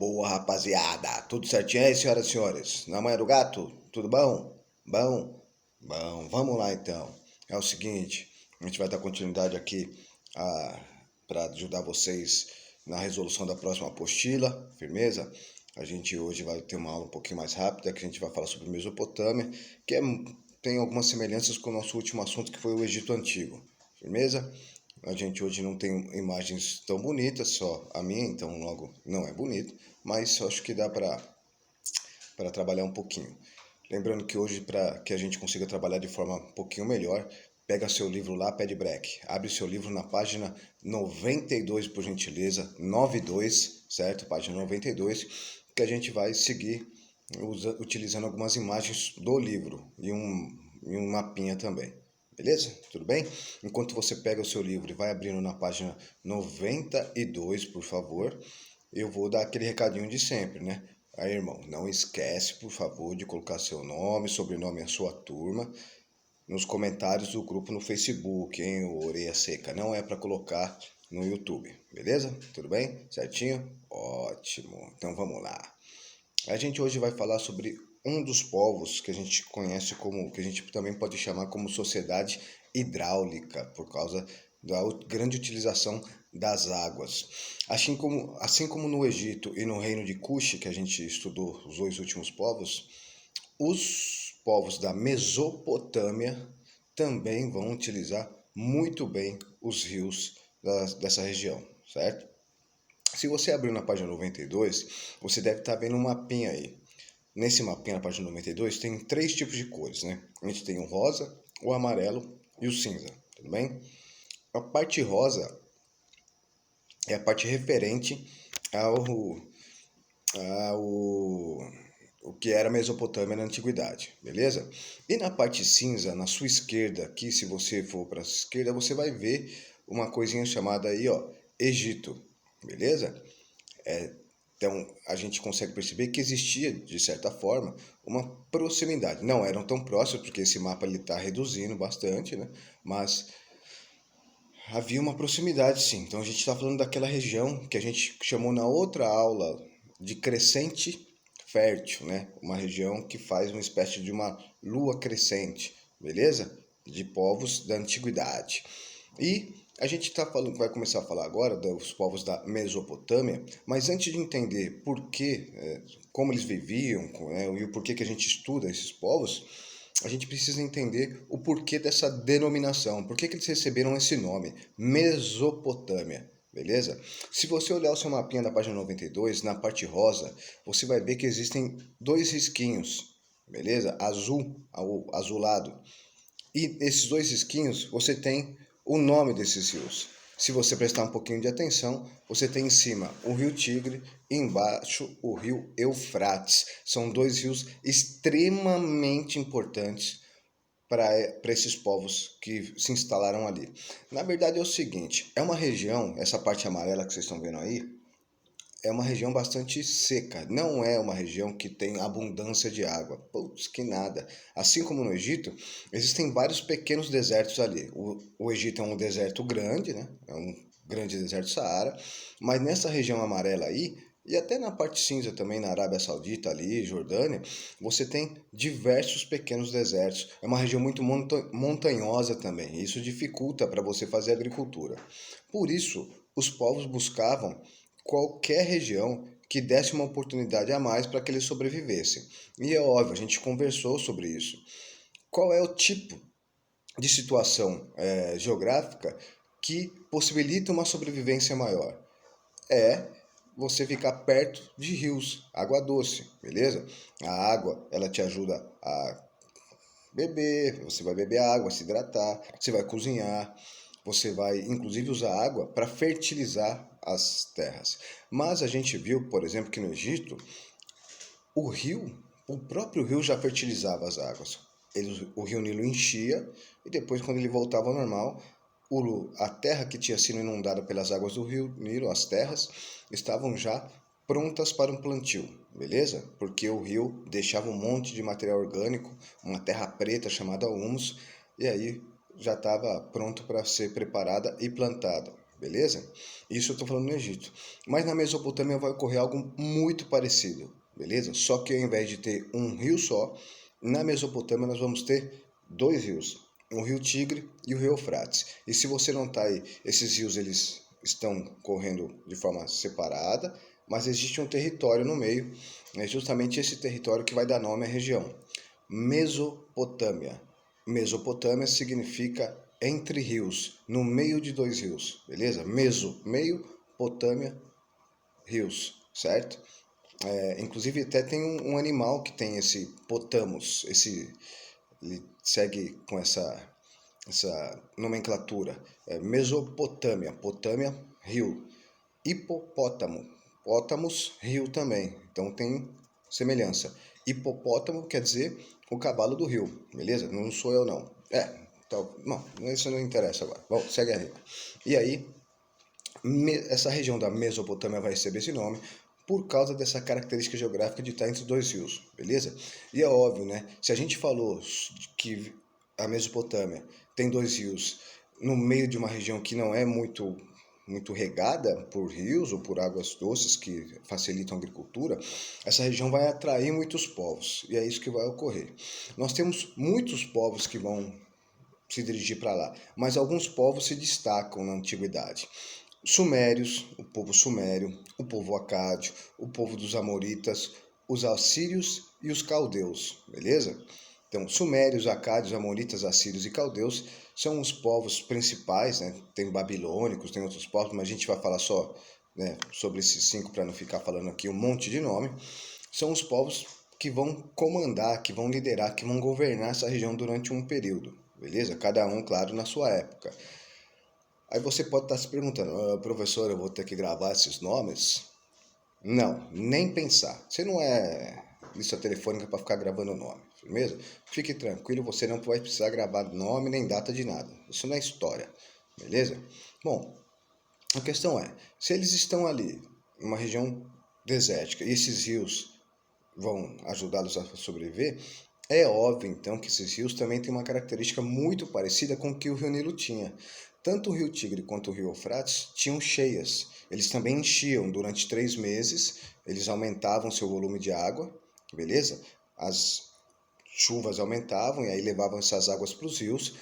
Boa, rapaziada, tudo certinho aí, senhoras e senhores? Na manhã do gato, tudo bom? Bom? Bom, vamos lá então. É o seguinte, a gente vai dar continuidade aqui para ajudar vocês na resolução da próxima apostila, firmeza? A gente hoje vai ter uma aula um pouquinho mais rápida, que a gente vai falar sobre Mesopotâmia, tem algumas semelhanças com o nosso último assunto, que foi o Egito Antigo, firmeza? A gente hoje não tem imagens tão bonitas, só a minha, então logo não é bonito, mas eu acho que dá para trabalhar um pouquinho. Lembrando que hoje, para que a gente consiga trabalhar de forma um pouquinho melhor, pega seu livro lá, pede break. Abre seu livro na página 92, por gentileza, 92, certo? Página 92, que a gente vai seguir utilizando algumas imagens do livro e um mapinha também. Beleza? Tudo bem? Enquanto você pega o seu livro e vai abrindo na página 92, por favor, eu vou dar aquele recadinho de sempre, né? Aí, irmão, não esquece, por favor, de colocar seu nome, sobrenome e a sua turma nos comentários do grupo no Facebook, hein, o Orelha Seca. Não é para colocar no YouTube, beleza? Tudo bem? Certinho? Ótimo. Então vamos lá. A gente hoje vai falar sobre um dos povos que a gente conhece como, que a gente também pode chamar como sociedade hidráulica, por causa da grande utilização das águas. Assim como no Egito e no reino de Cush, que a gente estudou os dois últimos povos, os povos da Mesopotâmia também vão utilizar muito bem os rios dessa região, certo? Se você abrir na página 92, você deve estar vendo um mapinha aí. Nesse mapinha, na página 92, tem três tipos de cores, né? A gente tem o rosa, o amarelo e o cinza, tudo bem? A parte rosa é a parte referente ao o que era a Mesopotâmia na Antiguidade, beleza? E na parte cinza, na sua esquerda, aqui, se você for para a esquerda, você vai ver uma coisinha chamada aí, ó, Egito, beleza? Então, a gente consegue perceber que existia, de certa forma, uma proximidade. Não eram tão próximos, porque esse mapa está reduzindo bastante, né? Mas havia uma proximidade, sim. Então, a gente está falando daquela região que a gente chamou na outra aula de crescente fértil, né? Uma região que faz uma espécie de uma lua crescente, beleza? De povos da antiguidade. E a gente vai começar a falar agora dos povos da Mesopotâmia, mas antes de entender por que, como eles viviam, né, e o porquê que a gente estuda esses povos, a gente precisa entender o porquê dessa denominação, por que eles receberam esse nome, Mesopotâmia. Beleza? Se você olhar o seu mapinha da página 92, na parte rosa, você vai ver que existem dois risquinhos, beleza? Azulado. E esses dois risquinhos, você tem o nome desses rios. Se você prestar um pouquinho de atenção, você tem em cima o rio Tigre e embaixo o rio Eufrates. São dois rios extremamente importantes para esses povos que se instalaram ali. Na verdade é o seguinte, é uma região, essa parte amarela que vocês estão vendo aí, é uma região bastante seca, não é uma região que tem abundância de água. Putz, que nada. Assim como no Egito, existem vários pequenos desertos ali. O Egito é um deserto grande, né? É um grande deserto Saara, mas nessa região amarela aí, e até na parte cinza também, na Arábia Saudita ali, Jordânia, você tem diversos pequenos desertos. É uma região muito montanhosa também. Isso dificulta para você fazer agricultura. Por isso, os povos buscavam qualquer região que desse uma oportunidade a mais para que eles sobrevivessem. E é óbvio, a gente conversou sobre isso. Qual é o tipo de situação geográfica que possibilita uma sobrevivência maior? É você ficar perto de rios, água doce, beleza? A água, ela te ajuda a beber, você vai beber água, se hidratar, você vai cozinhar, você vai inclusive usar água para fertilizar as terras. Mas a gente viu, por exemplo, que no Egito, o próprio rio já fertilizava as águas. O rio Nilo enchia e depois, quando ele voltava ao normal, a terra que tinha sido inundada pelas águas do rio Nilo, as terras, estavam já prontas para um plantio, beleza? Porque o rio deixava um monte de material orgânico, uma terra preta chamada humus, e aí já estava pronto para ser preparada e plantada, beleza? Isso eu estou falando no Egito. Mas na Mesopotâmia vai ocorrer algo muito parecido, beleza? Só que ao invés de ter um rio só, na Mesopotâmia nós vamos ter dois rios, o rio Tigre e o rio Eufrates. E se você notar aí, esses rios eles estão correndo de forma separada, mas existe um território no meio, é justamente esse território que vai dar nome à região. Mesopotâmia. Mesopotâmia significa entre rios, no meio de dois rios, beleza? Meio, Potâmia, rios, certo? Inclusive até tem um animal que tem esse potamos, ele segue com essa nomenclatura. Mesopotâmia, Potâmia, rio. Hipopótamo, pótamos, rio também, então tem semelhança. Hipopótamo quer dizer o cavalo do rio, beleza? Não sou eu não. Então, não, isso não interessa agora. Bom, segue a regra. E aí, essa região da Mesopotâmia vai receber esse nome por causa dessa característica geográfica de estar entre dois rios, beleza? E é óbvio, né? Se a gente falou que a Mesopotâmia tem dois rios no meio de uma região que não é muito regada por rios ou por águas doces que facilitam a agricultura, essa região vai atrair muitos povos, e é isso que vai ocorrer. Nós temos muitos povos que vão se dirigir para lá, mas alguns povos se destacam na antiguidade. Sumérios, o povo sumério, o povo acádio, o povo dos amoritas, os assírios e os caldeus, beleza? Então, sumérios, acádios, amoritas, assírios e caldeus são os povos principais, né? Tem babilônicos, tem outros povos, mas a gente vai falar só, né, sobre esses 5 para não ficar falando aqui um monte de nome. São os povos que vão comandar, que vão liderar, que vão governar essa região durante um período, beleza? Cada um, claro, na sua época. Aí você pode estar se perguntando, professor, eu vou ter que gravar esses nomes? Não, nem pensar. Você não é lista telefônica para ficar gravando nome, firmeza? Fique tranquilo, você não vai precisar gravar nome nem data de nada. Isso não é história, beleza? Bom, a questão é, se eles estão ali, em uma região desértica, e esses rios vão ajudá-los a sobreviver, é óbvio, então, que esses rios também têm uma característica muito parecida com o que o Rio Nilo tinha. Tanto o Rio Tigre quanto o Rio Eufrates tinham cheias. Eles também enchiam durante 3 meses, eles aumentavam seu volume de água, beleza? As chuvas aumentavam e aí levavam essas águas para os rios.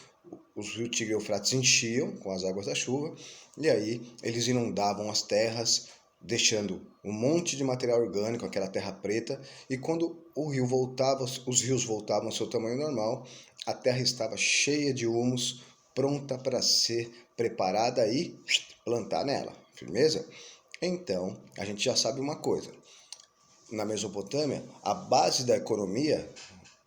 Os rios Tigre e Eufrates enchiam com as águas da chuva e aí eles inundavam as terras, deixando um monte de material orgânico, aquela terra preta, e quando o rio voltava, os rios voltavam ao seu tamanho normal, a terra estava cheia de humus, pronta para ser preparada e plantar nela, firmeza? Então, a gente já sabe uma coisa, na Mesopotâmia, a base da economia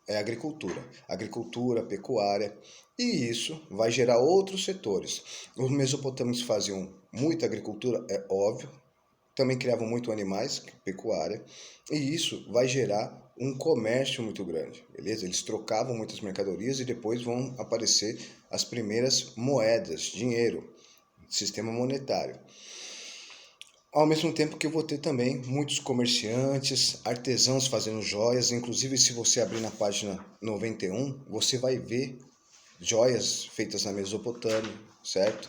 é a agricultura, pecuária, e isso vai gerar outros setores. Os mesopotâmios faziam muita agricultura, é óbvio, também criavam muito animais, pecuária, e isso vai gerar um comércio muito grande, beleza? Eles trocavam muitas mercadorias e depois vão aparecer as primeiras moedas, dinheiro, sistema monetário. Ao mesmo tempo que eu vou ter também muitos comerciantes, artesãos fazendo joias, inclusive se você abrir na página 91, você vai ver joias feitas na Mesopotâmia, certo?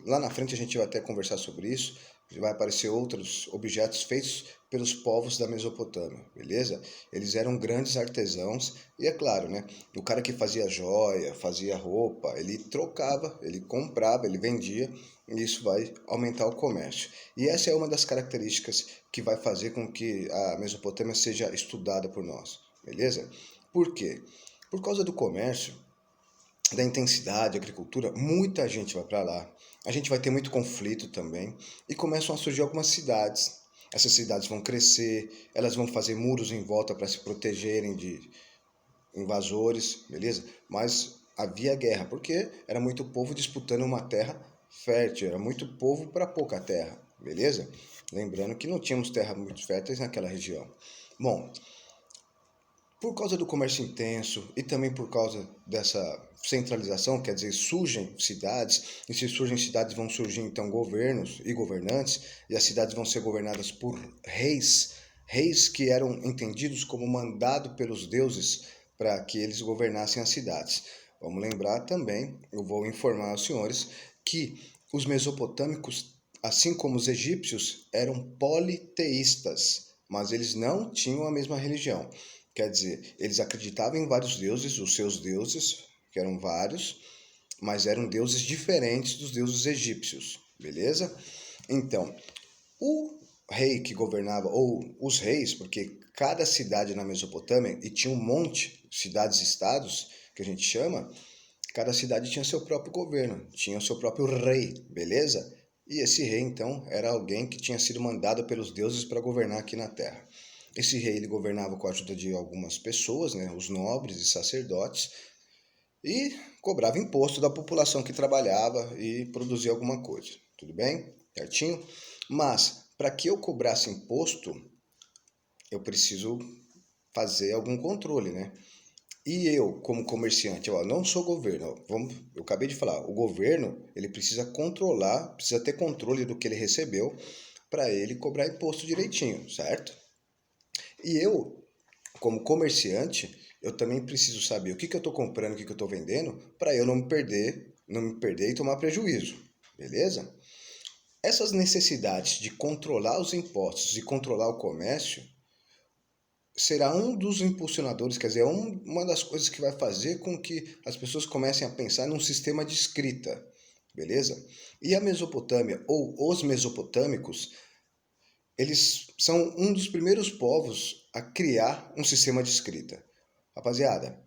Lá na frente a gente vai até conversar sobre isso, vai aparecer outros objetos feitos pelos povos da Mesopotâmia, beleza? Eles eram grandes artesãos e é claro, né? O cara que fazia joia, fazia roupa, ele trocava, ele comprava, ele vendia e isso vai aumentar o comércio. E essa é uma das características que vai fazer com que a Mesopotâmia seja estudada por nós, beleza? Por quê? Por causa do comércio, da intensidade, agricultura, muita gente vai para lá. A gente vai ter muito conflito também e começam a surgir algumas cidades. Essas cidades vão crescer, elas vão fazer muros em volta para se protegerem de invasores, beleza? Mas havia guerra, porque era muito povo disputando uma terra fértil, era muito povo para pouca terra, beleza? Lembrando que não tínhamos terras muito férteis naquela região. Bom, por causa do comércio intenso e também por causa dessa centralização, quer dizer, surgem cidades, e se surgem cidades vão surgir então governos e governantes, e as cidades vão ser governadas por reis, reis que eram entendidos como mandado pelos deuses para que eles governassem as cidades. Vamos lembrar também, eu vou informar aos senhores, que os mesopotâmicos, assim como os egípcios, eram politeístas, mas eles não tinham a mesma religião. Quer dizer, eles acreditavam em vários deuses, os seus deuses, que eram vários, mas eram deuses diferentes dos deuses egípcios, beleza? Então, o rei que governava, ou os reis, porque cada cidade na Mesopotâmia, e tinha um monte, cidades-estados, que a gente chama, cada cidade tinha seu próprio governo, tinha o seu próprio rei, beleza? E esse rei, então, era alguém que tinha sido mandado pelos deuses para governar aqui na Terra. Esse rei ele governava com a ajuda de algumas pessoas, né, os nobres e sacerdotes, e cobrava imposto da população que trabalhava e produzia alguma coisa. Tudo bem? Certinho? Mas, para que eu cobrasse imposto, eu preciso fazer algum controle, né? E eu, como comerciante, eu não sou governo. Eu acabei de falar, o governo ele precisa controlar, precisa ter controle do que ele recebeu para ele cobrar imposto direitinho, certo? E eu, como comerciante, eu também preciso saber o que eu estou comprando, o que eu estou vendendo, para eu não me perder e tomar prejuízo, beleza? Essas necessidades de controlar os impostos e controlar o comércio será um dos impulsionadores, quer dizer, uma das coisas que vai fazer com que as pessoas comecem a pensar num sistema de escrita, beleza? E a Mesopotâmia, ou os mesopotâmicos, eles são um dos primeiros povos a criar um sistema de escrita. Rapaziada,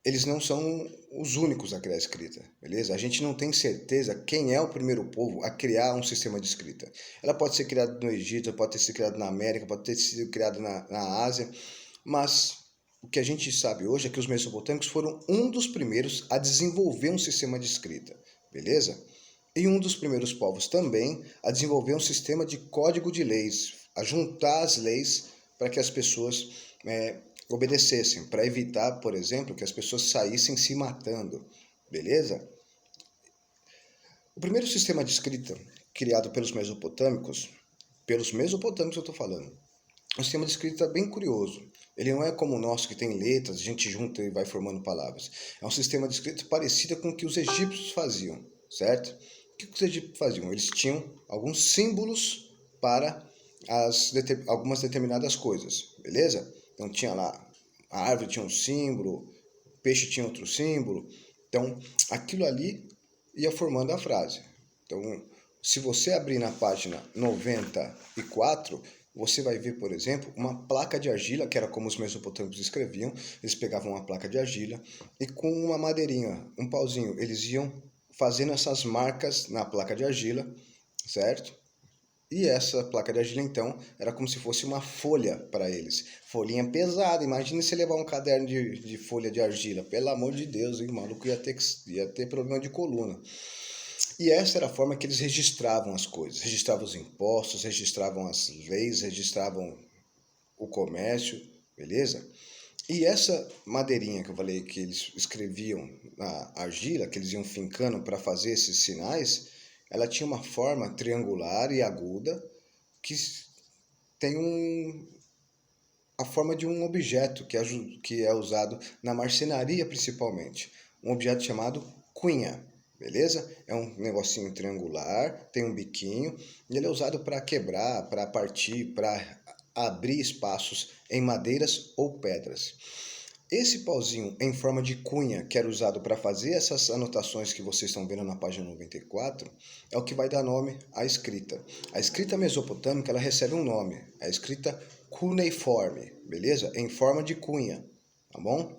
eles não são os únicos a criar a escrita, beleza? A gente não tem certeza quem é o primeiro povo a criar um sistema de escrita. Ela pode ser criada no Egito, pode ter sido criada na América, pode ter sido criada na Ásia, mas o que a gente sabe hoje é que os mesopotâmicos foram um dos primeiros a desenvolver um sistema de escrita, beleza? E um dos primeiros povos também a desenvolver um sistema de código de leis, a juntar as leis para que as pessoas obedecessem, para evitar, por exemplo, que as pessoas saíssem se matando, beleza? O primeiro sistema de escrita criado pelos mesopotâmicos eu estou falando, é um sistema de escrita bem curioso. Ele não é como o nosso, que tem letras, a gente junta e vai formando palavras. É um sistema de escrita parecido com o que os egípcios faziam, certo? O que os egípcios faziam? Eles tinham alguns símbolos para algumas determinadas coisas, beleza? Então tinha lá, a árvore tinha um símbolo, o peixe tinha outro símbolo. Então aquilo ali ia formando a frase. Então, se você abrir na página 94, você vai ver, por exemplo, uma placa de argila, que era como os mesopotâmicos escreviam. Eles pegavam uma placa de argila e com uma madeirinha, um pauzinho, eles iam fazendo essas marcas na placa de argila, certo? E essa placa de argila, então, era como se fosse uma folha para eles. Folhinha pesada. Imagina se levar um caderno de folha de argila. Pelo amor de Deus, hein? O maluco ia ter problema de coluna. E essa era a forma que eles registravam as coisas. Registravam os impostos, registravam as leis, registravam o comércio, beleza? E essa madeirinha que eu falei que eles escreviam na argila, que eles iam fincando para fazer esses sinais, ela tinha uma forma triangular e aguda que tem a forma de um objeto que é usado na marcenaria principalmente. Um objeto chamado cunha, beleza? É um negocinho triangular, tem um biquinho e ele é usado para quebrar, para partir, para abrir espaços em madeiras ou pedras. Esse pauzinho em forma de cunha, que era usado para fazer essas anotações que vocês estão vendo na página 94, é o que vai dar nome à escrita. A escrita mesopotâmica ela recebe um nome, é a escrita cuneiforme, beleza? Em forma de cunha, tá bom?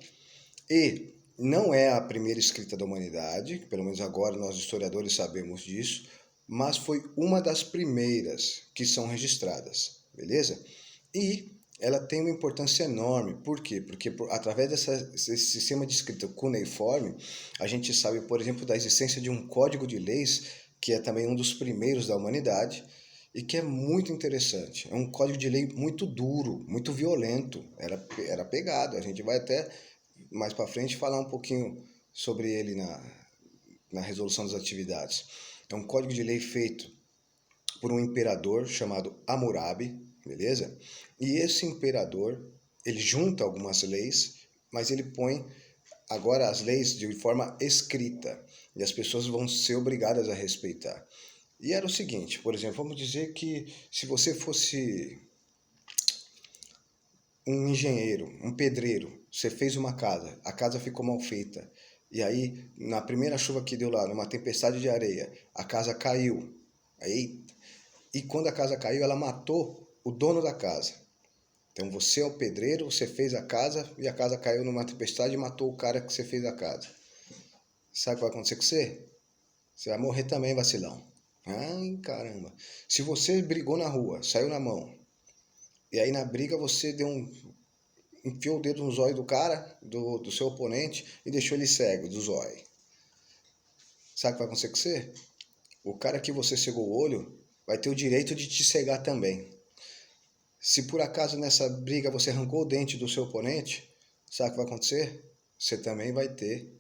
E não é a primeira escrita da humanidade, pelo menos agora nós historiadores sabemos disso, mas foi uma das primeiras que são registradas, beleza? E ela tem uma importância enorme. Por quê? Porque através desse sistema de escrita cuneiforme, a gente sabe, por exemplo, da existência de um código de leis, que é também um dos primeiros da humanidade, e que é muito interessante. É um código de lei muito duro, muito violento, era pegado. A gente vai até mais para frente falar um pouquinho sobre ele na resolução das atividades. É um código de lei feito por um imperador chamado Hammurabi, beleza? E esse imperador, ele junta algumas leis, mas ele põe agora as leis de forma escrita e as pessoas vão ser obrigadas a respeitar. E era o seguinte, por exemplo, vamos dizer que se você fosse um engenheiro, um pedreiro, você fez uma casa, a casa ficou mal feita, e aí na primeira chuva que deu lá, numa tempestade de areia, a casa caiu. Aí, e quando a casa caiu, ela matou o dono da casa. Então você é o pedreiro, você fez a casa e a casa caiu numa tempestade e matou o cara que você fez a casa. Sabe o que vai acontecer com você? Você vai morrer também, vacilão. Ai, caramba. Se você brigou na rua, saiu na mão, e aí na briga você enfiou o dedo no zóio do cara, do seu oponente, e deixou ele cego do zóio. Sabe o que vai acontecer com você? O cara que você cegou o olho vai ter o direito de te cegar também. Se por acaso nessa briga você arrancou o dente do seu oponente, sabe o que vai acontecer? Você também vai ter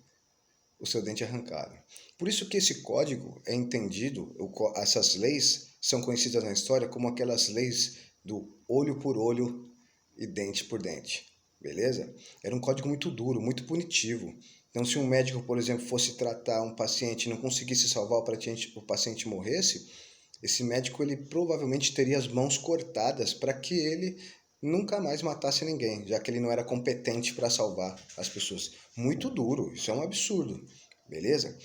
o seu dente arrancado. Por isso que esse código é entendido, essas leis são conhecidas na história como aquelas leis do olho por olho e dente por dente, beleza? Era um código muito duro, muito punitivo. Então, se um médico, por exemplo, fosse tratar um paciente e não conseguisse salvar o paciente morresse, esse médico ele provavelmente teria as mãos cortadas para que ele nunca mais matasse ninguém, já que ele não era competente para salvar as pessoas. Muito duro, isso é um absurdo, beleza?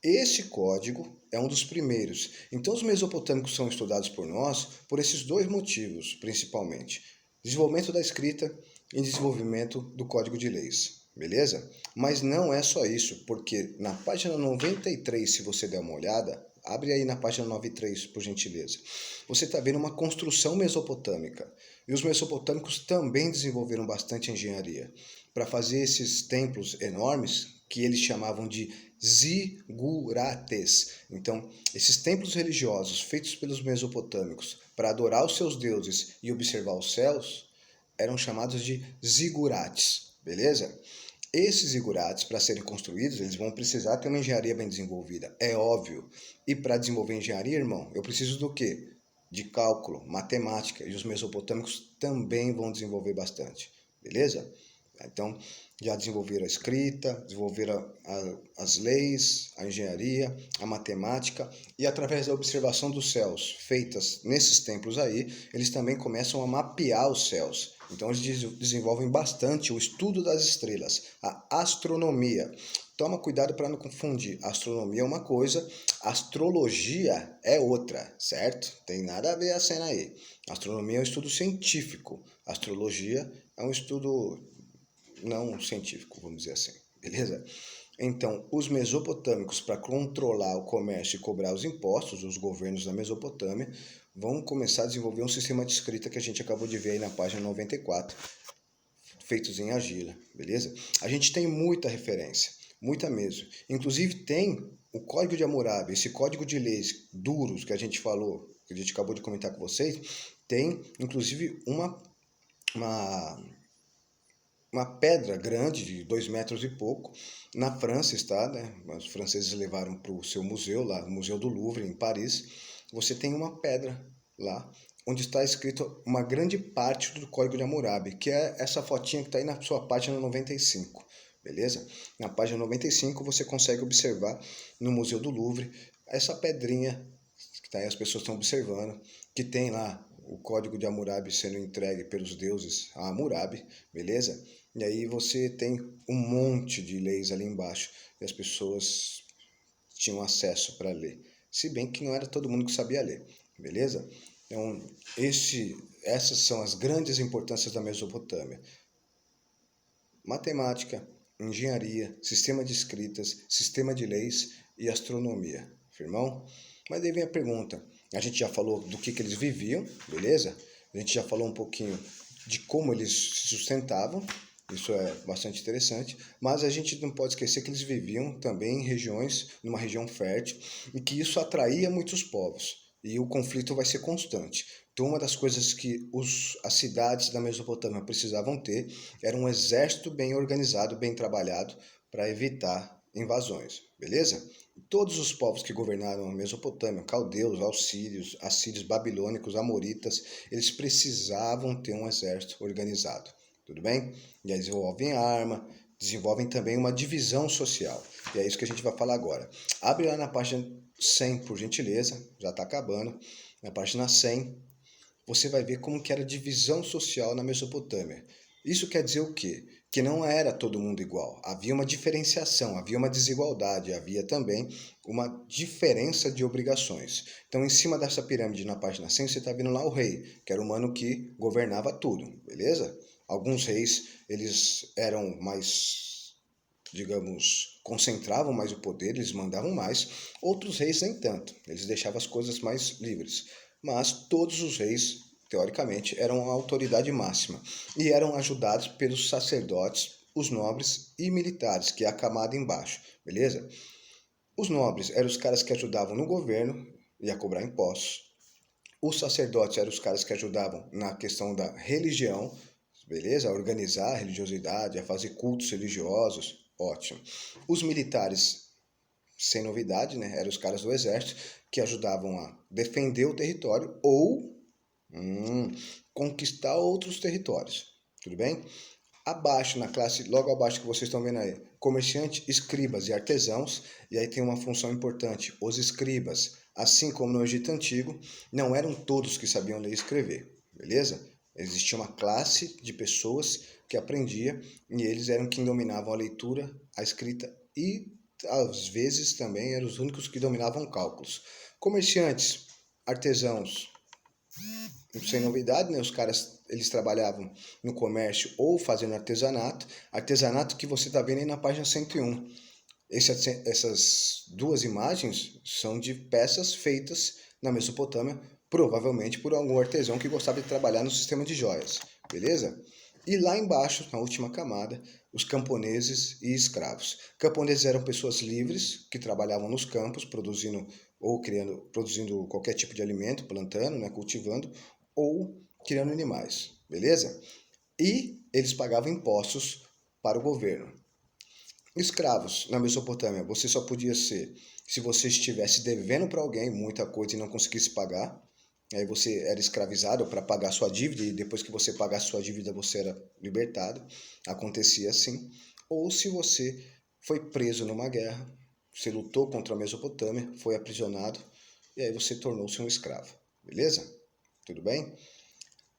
Esse código é um dos primeiros. Então, os mesopotâmicos são estudados por nós por esses dois motivos, principalmente: desenvolvimento da escrita e desenvolvimento do código de leis, beleza? Mas não é só isso, porque na página 93, se você der uma olhada, abre aí na página 93, por gentileza. Você está vendo uma construção mesopotâmica. E os mesopotâmicos também desenvolveram bastante engenharia para fazer esses templos enormes que eles chamavam de zigurates. Então, esses templos religiosos feitos pelos mesopotâmicos para adorar os seus deuses e observar os céus eram chamados de zigurates, beleza? Esses zigurates, para serem construídos, eles vão precisar ter uma engenharia bem desenvolvida, é óbvio. E para desenvolver engenharia, irmão, eu preciso do quê? De cálculo, matemática, e os mesopotâmicos também vão desenvolver bastante, beleza? Então, já desenvolveram a escrita, desenvolveram as leis, a engenharia, a matemática, e através da observação dos céus feitas nesses templos aí, eles também começam a mapear os céus. Então, eles desenvolvem bastante o estudo das estrelas, a astronomia. Toma cuidado para não confundir. Astronomia é uma coisa, astrologia é outra, certo? Tem nada a ver a cena aí. Astronomia é um estudo científico, astrologia é um estudo não científico, vamos dizer assim, beleza? Então, os mesopotâmicos, para controlar o comércio e cobrar os impostos, os governos da Mesopotâmia, vão começar a desenvolver um sistema de escrita que a gente acabou de ver aí na página 94, feitos em argila, beleza? A gente tem muita referência, muita mesmo. Inclusive tem o Código de Hammurabi, esse código de leis duros que a gente falou, que a gente acabou de comentar com vocês, tem inclusive uma pedra grande de 2 metros e pouco, na França está, né? Os franceses levaram para o seu museu lá, o Museu do Louvre, em Paris. Você tem uma pedra lá, onde está escrito uma grande parte do Código de Hammurabi, que é essa fotinha que está aí na sua página 95, beleza? Na página 95 você consegue observar no Museu do Louvre essa pedrinha que tá aí, as pessoas estão observando, que tem lá o Código de Hammurabi sendo entregue pelos deuses a Hammurabi, beleza? E aí você tem um monte de leis ali embaixo e as pessoas tinham acesso para ler. Se bem que não era todo mundo que sabia ler, beleza? Então, essas são as grandes importâncias da Mesopotâmia. Matemática, engenharia, sistema de escritas, sistema de leis e astronomia. Firmão? Mas daí vem a pergunta. A gente já falou do que eles viviam, beleza? A gente já falou um pouquinho de como eles se sustentavam. Isso é bastante interessante, mas a gente não pode esquecer que eles viviam também em regiões, numa região fértil, e que isso atraía muitos povos, e o conflito vai ser constante. Então, uma das coisas que as cidades da Mesopotâmia precisavam ter era um exército bem organizado, bem trabalhado, para evitar invasões, beleza? Todos os povos que governaram a Mesopotâmia, caldeus, assírios, babilônicos, amoritas, eles precisavam ter um exército organizado. Tudo bem? E aí desenvolvem arma, desenvolvem também uma divisão social. E é isso que a gente vai falar agora. Abre lá na página 100, por gentileza, já está acabando. Na página 100, você vai ver como que era a divisão social na Mesopotâmia. Isso quer dizer o quê? Que não era todo mundo igual. Havia uma diferenciação, havia uma desigualdade, havia também uma diferença de obrigações. Então, em cima dessa pirâmide, na página 100, você está vendo lá o rei, que era o mano que governava tudo, beleza? Alguns reis, eles eram mais, digamos, concentravam mais o poder, eles mandavam mais. Outros reis nem tanto, eles deixavam as coisas mais livres. Mas todos os reis, teoricamente, eram a autoridade máxima e eram ajudados pelos sacerdotes, os nobres e militares, que é a camada embaixo, beleza? Os nobres eram os caras que ajudavam no governo e a cobrar impostos. Os sacerdotes eram os caras que ajudavam na questão da religião, beleza? A organizar a religiosidade, a fazer cultos religiosos, ótimo. Os militares, sem novidade, né? Eram os caras do exército que ajudavam a defender o território ou conquistar outros territórios, tudo bem? Abaixo, na classe, logo abaixo que vocês estão vendo aí, comerciantes, escribas e artesãos, e aí tem uma função importante, os escribas, assim como no Egito Antigo, não eram todos que sabiam ler e escrever, beleza? Existia uma classe de pessoas que aprendia e eles eram quem dominavam a leitura, a escrita e, às vezes, também eram os únicos que dominavam cálculos. Comerciantes, artesãos, sem novidade, né? Os caras, eles trabalhavam no comércio ou fazendo artesanato. Artesanato que você está vendo aí na página 101. Essas duas imagens são de peças feitas na Mesopotâmia, provavelmente por algum artesão que gostava de trabalhar no sistema de joias, beleza? E lá embaixo, na última camada, os camponeses e escravos. Camponeses eram pessoas livres que trabalhavam nos campos, produzindo ou produzindo qualquer tipo de alimento, plantando, né, cultivando, ou criando animais, beleza? E eles pagavam impostos para o governo. Escravos na Mesopotâmia, você só podia ser se você estivesse devendo para alguém muita coisa e não conseguisse pagar. Aí você era escravizado para pagar sua dívida e depois que você pagasse sua dívida você era libertado. Acontecia assim. Ou se você foi preso numa guerra, você lutou contra a Mesopotâmia, foi aprisionado e aí você tornou-se um escravo. Beleza? Tudo bem?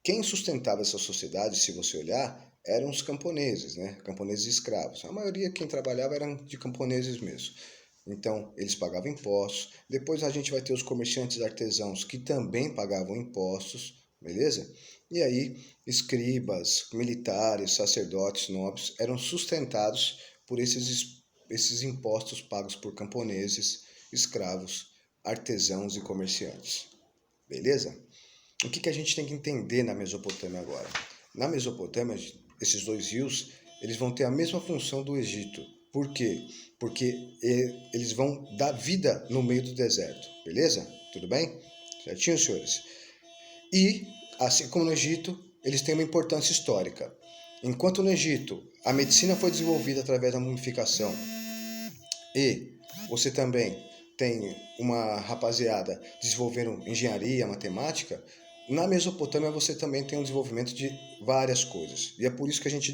Quem sustentava essa sociedade, se você olhar, eram os camponeses, né? Camponeses escravos. A maioria quem trabalhava eram de camponeses mesmo. Então, eles pagavam impostos. Depois a gente vai ter os comerciantes artesãos que também pagavam impostos, beleza? E aí, escribas, militares, sacerdotes, nobres eram sustentados por esses impostos pagos por camponeses, escravos, artesãos e comerciantes. Beleza? O que a gente tem que entender na Mesopotâmia agora? Na Mesopotâmia, esses dois rios, eles vão ter a mesma função do Egito. Por quê? Porque eles vão dar vida no meio do deserto, beleza? Tudo bem? Certinho, senhores? E, assim como no Egito, eles têm uma importância histórica. Enquanto no Egito a medicina foi desenvolvida através da mumificação e você também tem uma rapaziada desenvolvendo engenharia, matemática, na Mesopotâmia você também tem um desenvolvimento de várias coisas. E é por isso que a gente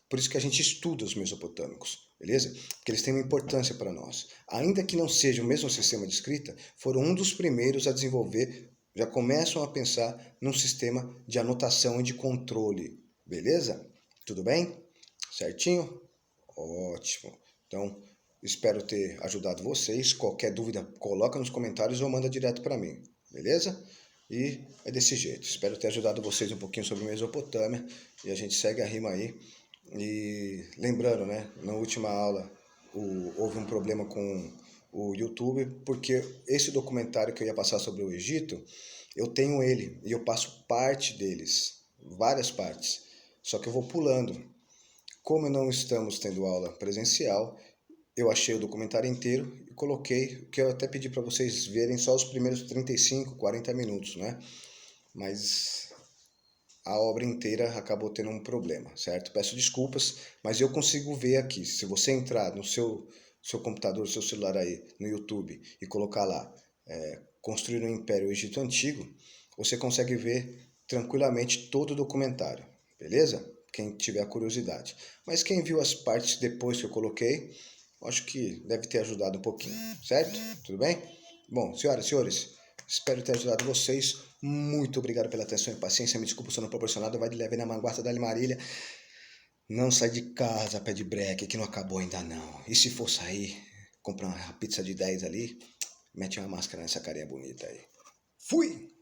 por isso que a gente estuda os mesopotâmicos, beleza? Porque eles têm uma importância para nós. Ainda que não seja o mesmo sistema de escrita, foram um dos primeiros a desenvolver, já começam a pensar num sistema de anotação e de controle, beleza? Tudo bem? Certinho? Ótimo. Então, espero ter ajudado vocês. Qualquer dúvida, coloca nos comentários ou manda direto para mim, beleza? E é desse jeito. Espero ter ajudado vocês um pouquinho sobre Mesopotâmia e a gente segue a rima aí. E lembrando, né, na última aula houve um problema com o YouTube, porque esse documentário que eu ia passar sobre o Egito, eu tenho ele e eu passo parte deles, várias partes, só que eu vou pulando. Como não estamos tendo aula presencial, eu achei o documentário inteiro e coloquei, que eu até pedi para vocês verem só os primeiros 35, 40 minutos, né? Mas a obra inteira acabou tendo um problema, certo? Peço desculpas, mas eu consigo ver aqui. Se você entrar no seu computador, seu celular aí, no YouTube, e colocar lá, Construir um Império Egito Antigo, você consegue ver tranquilamente todo o documentário, beleza? quem tiver curiosidade. Mas quem viu as partes depois que eu coloquei, acho que deve ter ajudado um pouquinho, certo? Tudo bem? Bom, senhoras e senhores, espero ter ajudado vocês. Muito obrigado pela atenção e paciência. Me desculpa se eu não proporcionado. Vai de leve na manguata da Marília. Não sai de casa, pé de breque, que não acabou ainda não. E se for sair, comprar uma pizza de 10 ali, mete uma máscara nessa carinha bonita aí. Fui!